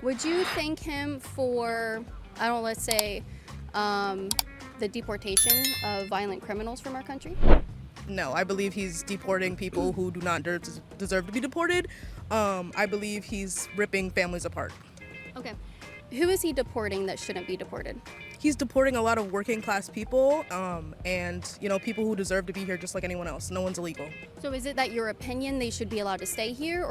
Would you thank him for, I don't know, let's say, the deportation of violent criminals from our country? No, I believe he's deporting people who do not deserve to be deported. I believe he's ripping families apart. Okay. Who is he deporting that shouldn't be deported? He's deporting a lot of working class people, and people who deserve to be here just like anyone else. No one's illegal. So is it that your opinion they should be allowed to stay here,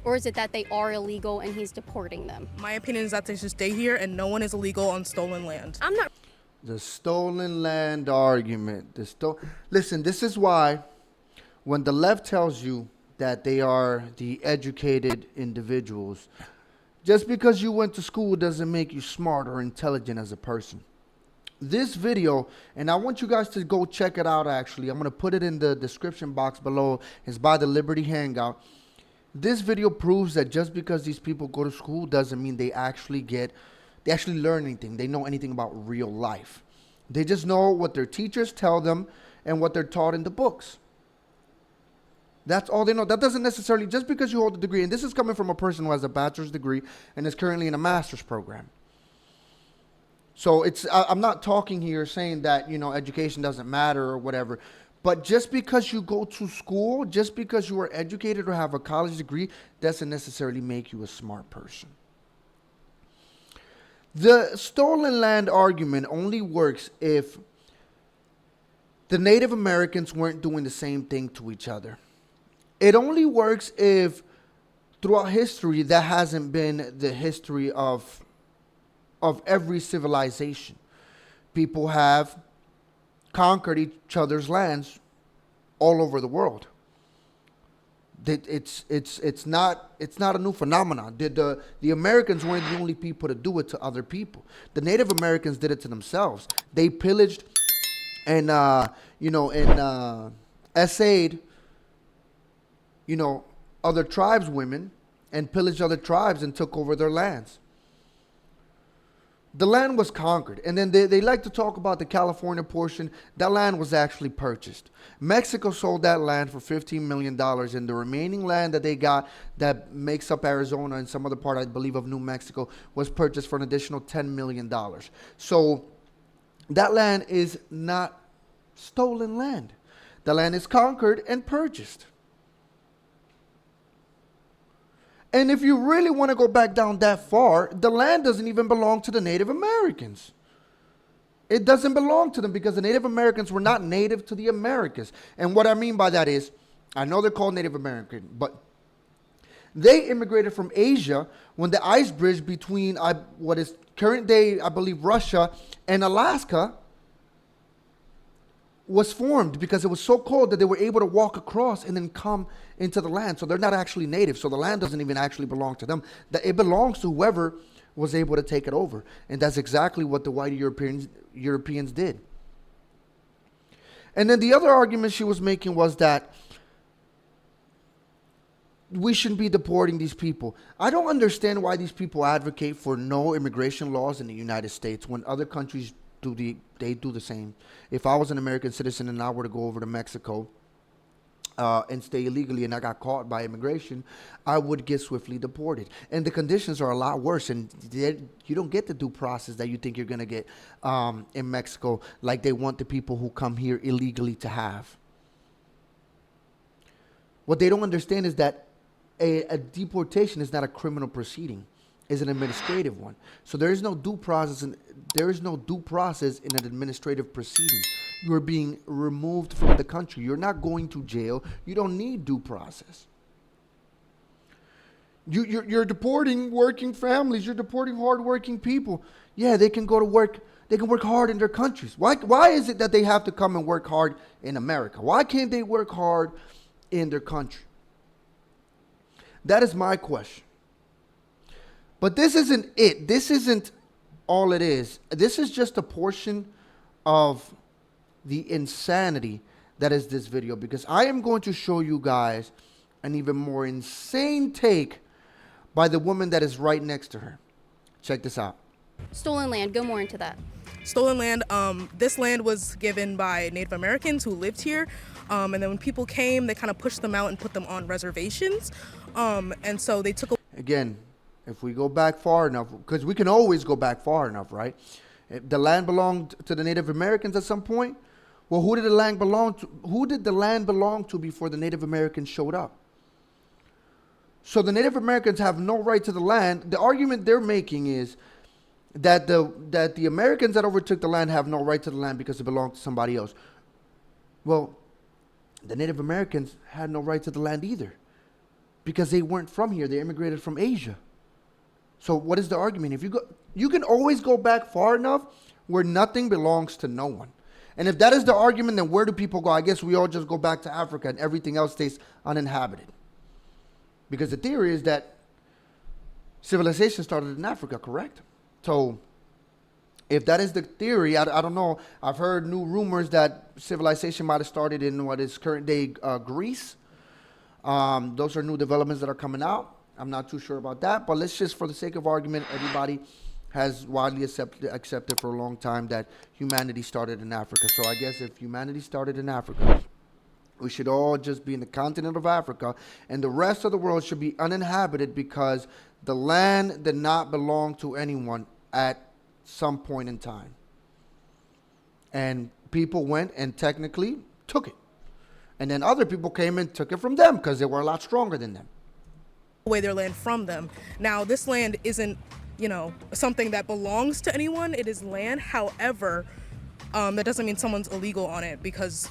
or is it that they are illegal and he's deporting them? My opinion is that they should stay here, and no one is illegal on stolen land. I'm not. The stolen land argument. Listen, this is why when the left tells you that they are the educated individuals, just because you went to school doesn't make you smart or intelligent as a person. This video, and I want you guys to go check it out actually. I'm going to put it in the description box below. It's by the Liberty Hangout. This video proves that just because these people go to school doesn't mean they actually learn anything. They know anything about real life. They just know what their teachers tell them and what they're taught in the books. That's all they know. That doesn't necessarily, just because you hold a degree, and this is coming from a person who has a bachelor's degree and is currently in a master's program. So I'm not talking here saying that, education doesn't matter or whatever. But just because you go to school, just because you are educated or have a college degree, doesn't necessarily make you a smart person. The stolen land argument only works if the Native Americans weren't doing the same thing to each other. It only works if throughout history that hasn't been the history of every civilization. People have conquered each other's lands all over the world. It's not a new phenomenon. The Americans weren't the only people to do it to other people. The Native Americans did it to themselves. They pillaged and essayed other tribes women and pillaged other tribes and took over their lands. The land was conquered, and then they like to talk about the California portion. That land was actually purchased. Mexico sold that land for $15 million, and the remaining land that they got that makes up Arizona and some other part, I believe, of New Mexico was purchased for an additional $10 million. So that land is not stolen land. The land is conquered and purchased. And if you really want to go back down that far, the land doesn't even belong to the Native Americans. It doesn't belong to them because the Native Americans were not native to the Americas. And what I mean by that is, I know they're called Native American, but they immigrated from Asia when the ice bridge between what is current day, I believe, Russia and Alaska was formed because it was so cold that they were able to walk across and then come into the land. So they're not actually native. So the land doesn't even actually belong to them. It belongs to whoever was able to take it over. And that's exactly what the white Europeans did. And then the other argument she was making was that we shouldn't be deporting these people. I don't understand why these people advocate for no immigration laws in the United States when other countries do the same. If I was an American citizen and I were to go over to Mexico and stay illegally and I got caught by immigration, I would get swiftly deported. And the conditions are a lot worse, and you don't get the due process that you think you're going to get in Mexico like they want the people who come here illegally to have. What they don't understand is that a deportation is not a criminal proceeding. Is an administrative one. So there is no due process in an administrative proceeding. You are being removed from the country. You're not going to jail. You don't need due process. You're deporting working families. You're deporting hardworking people. Yeah, they can go to work. They can work hard in their countries. Why is it that they have to come and work hard in America? Why can't they work hard in their country? That is my question. But this isn't it. This isn't all it is. This is just a portion of the insanity that is this video, because I am going to show you guys an even more insane take by the woman that is right next to her. Check this out. Stolen land. Go more into that. Stolen land. This land was given by Native Americans who lived here. And then when people came, they kind of pushed them out and put them on reservations. And so they took Again, if we go back far enough, because we can always go back far enough, right? If the land belonged to the Native Americans at some point. Well, who did the land belong to? Who did the land belong to before the Native Americans showed up? So the Native Americans have no right to the land. The argument they're making is that the Americans that overtook the land have no right to the land because it belonged to somebody else. Well, the Native Americans had no right to the land either because they weren't from here. They immigrated from Asia. So what is the argument? If you can always go back far enough where nothing belongs to no one. And if that is the argument, then where do people go? I guess we all just go back to Africa and everything else stays uninhabited. Because the theory is that civilization started in Africa, correct? So if that is the theory, I don't know. I've heard new rumors that civilization might have started in what is current day Greece. Those are new developments that are coming out. I'm not too sure about that. But let's just, for the sake of argument, everybody has widely accepted for a long time that humanity started in Africa. So I guess if humanity started in Africa, we should all just be in the continent of Africa, and the rest of the world should be uninhabited because the land did not belong to anyone at some point in time. And people went and technically took it. And then other people came and took it from them because they were a lot stronger than them. Away their land from them. Now, this land isn't, something that belongs to anyone. It is land. However, that doesn't mean someone's illegal on it because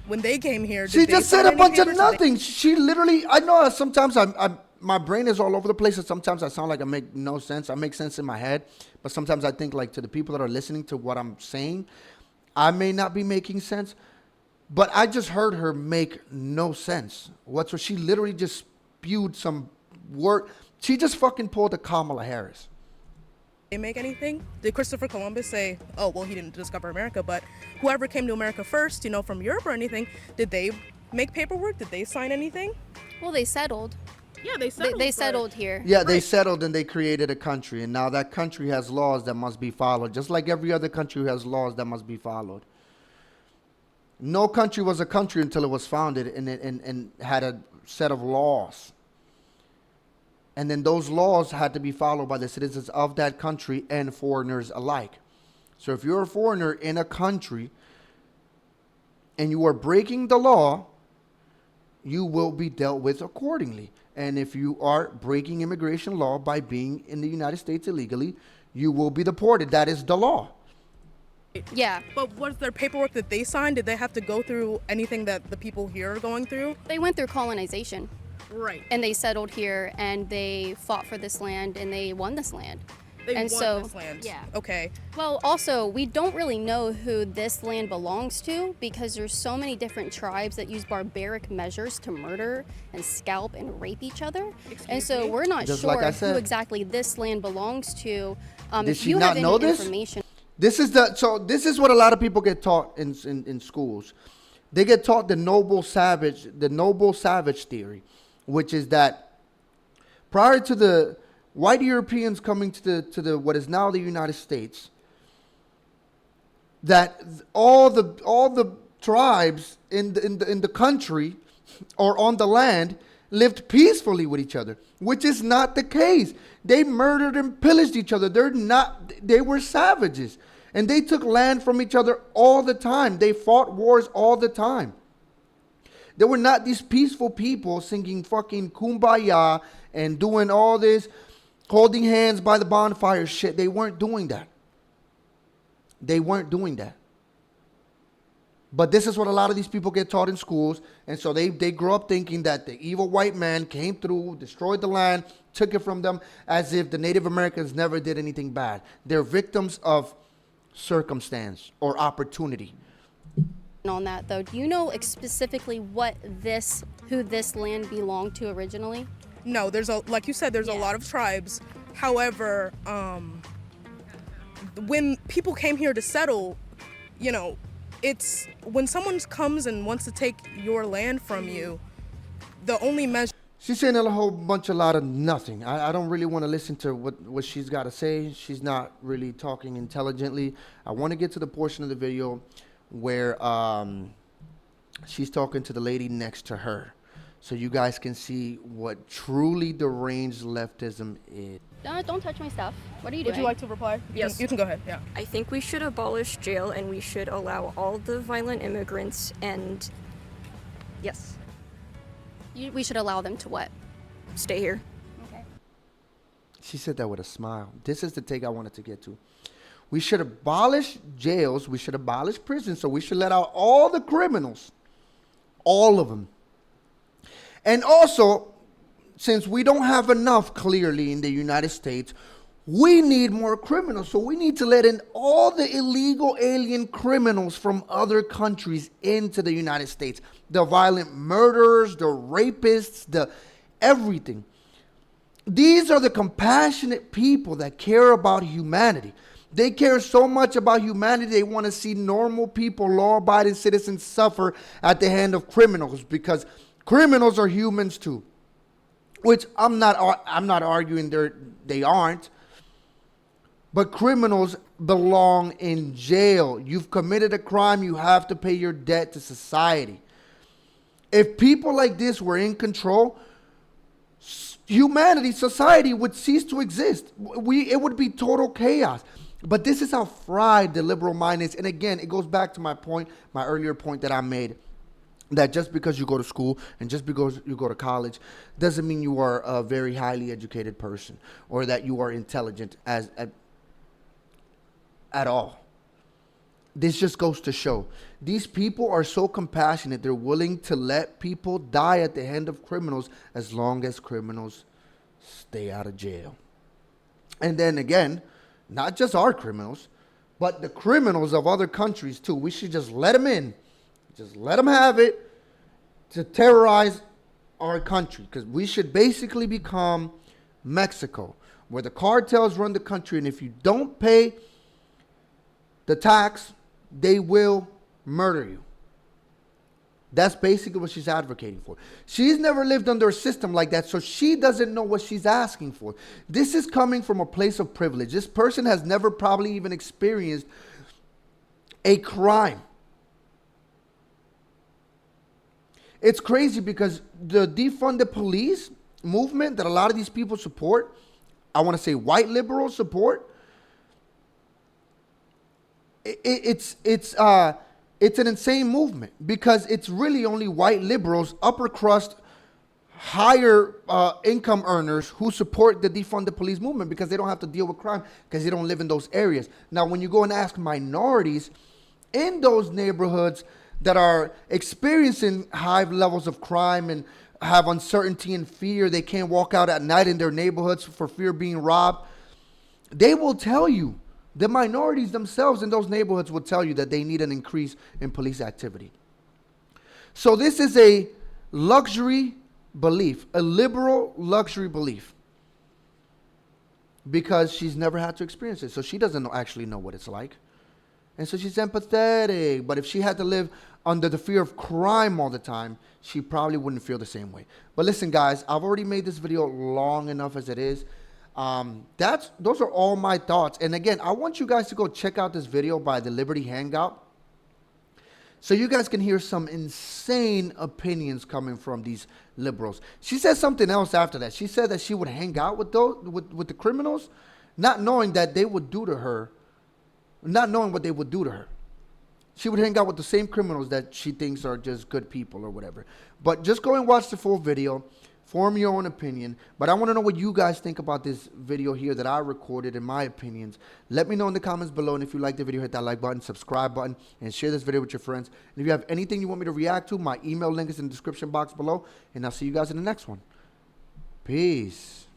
when they came here, she just said a bunch of nothing. She literally, I know sometimes my brain is all over the place, and sometimes I sound like I make no sense. I make sense in my head, but sometimes I think like to the people that are listening to what I'm saying, I may not be making sense, but I just heard her make no sense whatsoever. She literally just spewed some word. She just fucking pulled a Kamala Harris. They make anything? Did Christopher Columbus say, oh, well, he didn't discover America, but whoever came to America first, from Europe or anything, did they make paperwork? Did they sign anything? Well, they settled. Yeah, they settled. They settled here. Yeah, they settled and they created a country, and now that country has laws that must be followed, just like every other country has laws that must be followed. No country was a country until it was founded and had a set of laws. And then those laws had to be followed by the citizens of that country and foreigners alike. So if you're a foreigner in a country and you are breaking the law, you will be dealt with accordingly. And if you are breaking immigration law by being in the United States illegally, you will be deported. That is the law. Yeah. But was there paperwork that they signed? Did they have to go through anything that the people here are going through? They went through colonization. Right. And they settled here, and they fought for this land, and they won this land. They and won so, this land. Yeah. Okay. Well, also, we don't really know who this land belongs to because there's so many different tribes that use barbaric measures to murder and scalp and rape each other. And so we're not Just sure like I who said. exactly this land belongs to. Did If she you not have any know this? information. This is what a lot of people get taught in schools. They get taught the noble savage theory, which is that prior to the white Europeans coming to the what is now the United States, that all the tribes in the country or on the land lived peacefully with each other, which is not the case. They murdered and pillaged each other. They were savages. And they took land from each other all the time. They fought wars all the time. They were not these peaceful people singing fucking kumbaya and doing all this holding hands by the bonfire shit. They weren't doing that. They weren't doing that. But this is what a lot of these people get taught in schools. And so they grow up thinking that the evil white man came through, destroyed the land, took it from them, as if the Native Americans never did anything bad. They're victims of circumstance or opportunity. On that, though, do you know specifically who this land belonged to originally? No, like you said, there's a lot of tribes. However, when people came here to settle, it's when someone comes and wants to take your land from you, the only measure. She's saying a whole lot of nothing. I don't really want to listen to what she's got to say. She's not really talking intelligently. I want to get to the portion of the video where she's talking to the lady next to her. so you guys can see what truly deranged leftism is. Don't touch my stuff. What are you doing? Would you like to reply? Yes. You can go ahead. Yeah. I think we should abolish jail and we should allow all the violent immigrants and yes, We should allow them to what? stay here. Okay. She said that with a smile. This is the take I wanted to get to. We should abolish jails. We should abolish prisons. So we should let out all the criminals. All of them. And also, since we don't have enough clearly in the United States, we need more criminals. So we need to let in all the illegal alien criminals from other countries into the United States. The violent murderers, the rapists, the everything. These are the compassionate people that care about humanity. They care so much about humanity, they want to see normal people, law-abiding citizens suffer at the hand of criminals, because criminals are humans too. Which I'm not arguing they aren't. But criminals belong in jail. You've committed a crime, you have to pay your debt to society. If people like this were in control, humanity, society would cease to exist. It would be total chaos. But this is how fried the liberal mind is. And again, it goes back to my earlier point that I made. That just because you go to school and just because you go to college doesn't mean you are a very highly educated person or that you are intelligent at all. This just goes to show these people are so compassionate, they're willing to let people die at the hand of criminals as long as criminals stay out of jail. And then again, not just our criminals, but the criminals of other countries too. We should just let them in. Just let them have it to terrorize our country, because we should basically become Mexico, where the cartels run the country, and if you don't pay the tax, they will murder you. That's basically what she's advocating for. She's never lived under a system like that, so she doesn't know what she's asking for. This is coming from a place of privilege. This person has never probably even experienced a crime. It's crazy because the defund the police movement that a lot of these people support, I want to say white liberals support, it's an insane movement because it's really only white liberals, upper crust, higher income earners who support the defund the police movement because they don't have to deal with crime because they don't live in those areas. Now, when you go and ask minorities in those neighborhoods that are experiencing high levels of crime and have uncertainty and fear, they can't walk out at night in their neighborhoods for fear of being robbed, they will tell you, the minorities themselves in those neighborhoods will tell you that they need an increase in police activity. So this is a luxury belief, a liberal luxury belief, because she's never had to experience it. So she doesn't actually know what it's like. And so she's empathetic. But if she had to live under the fear of crime all the time, she probably wouldn't feel the same way. But listen, guys, I've already made this video long enough as it is. Those are all my thoughts. And again, I want you guys to go check out this video by the Liberty Hangout, so you guys can hear some insane opinions coming from these liberals. She said something else after that. She said that she would hang out with the criminals, not knowing that they would do to her, not knowing what they would do to her. She would hang out with the same criminals that she thinks are just good people or whatever. But just go and watch the full video. Form your own opinion. But I want to know what you guys think about this video here that I recorded and my opinions. Let me know in the comments below. And if you like the video, hit that like button, subscribe button, and share this video with your friends. And if you have anything you want me to react to, my email link is in the description box below. And I'll see you guys in the next one. Peace.